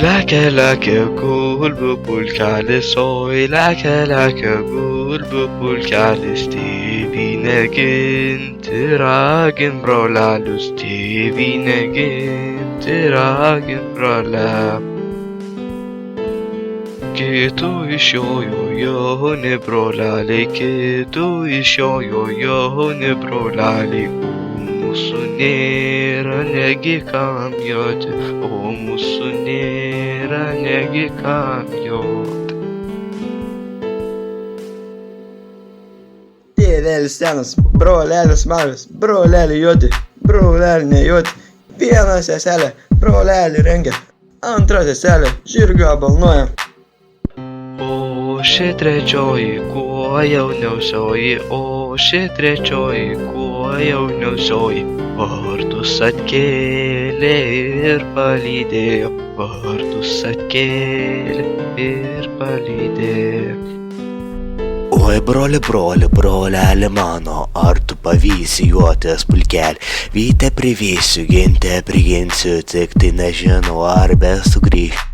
Leke gulbu pulkelis, oi leke gulbu pulkelis, tėvynė ginti ragin brolelius, tėvynė ginti ragin brolelius. Kitų išjojo jauni broleliai, kitų išjojo jauni broleliai, mūsų nėra negi kam joti, o mūsų nėra negi kam joti. Tėvelis senas, brolelis mažas, brolelį joti, brolelį nejoti, viena seselė, brolelį rengia, antra seselė, žirgą balnuoja. O ši trečioji, kuo jauniausioji, o ši trečioji, kuo jauniausioji, vartus atkėlė ir palydėjo, vartus atkėlė ir palydėjo. Oi broli, broleli mano, ar tu pavysi juotis pulkelį, vytę privysiu, gintę priginsiu, tik tai nežinau, ar besugrįš.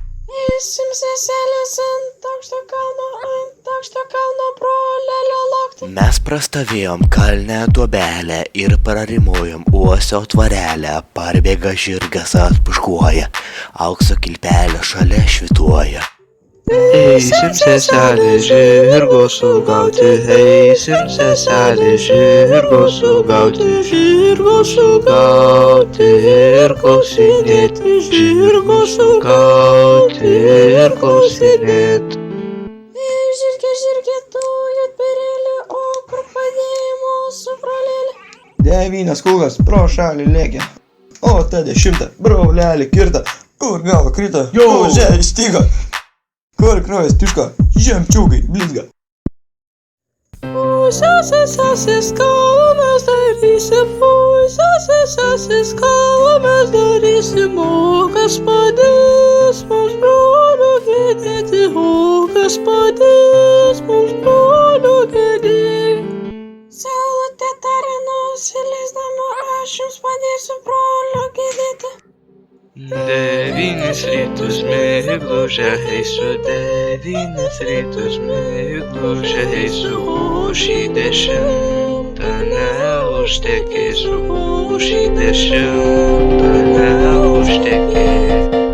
Eisim seselės ant aukšto kalno brolelio laukti. Mes prastovėjom kalne duobelę ir prarimojom uosio tvarelę, parbėga žirgas atpuškuoja, aukso kilpelė šalia švituoja. Eisim seselė žirgo sugauti, eisim seselė žirgo sugauti, žirgo sugauti ir klausinėti, žirgo sugauti ir klausinėti. Žirgė, tu juodberėlė, o kur padėjai mūsų brolelį? 9 kūgas pro šalį lėkė, o ta 10 brolelį kirta, kur galva krito, o žemė stygo. Kur kraujas tiško, žemčiūgai blizga. Oi, sesės, ką mes darysim, oi, sesės, ką mes darysim, o kas padės mums brolių gedėti, o kas padės mums brolių gedėti. Saulutė tarė nusileisdama, aš jums padėsiu brolio gedėti. 9 rytus miglužę eisiu, 9 rytus miglužę eisiu, o šį 10 neužtekėsiu, o šį 10 neužtekėsiu.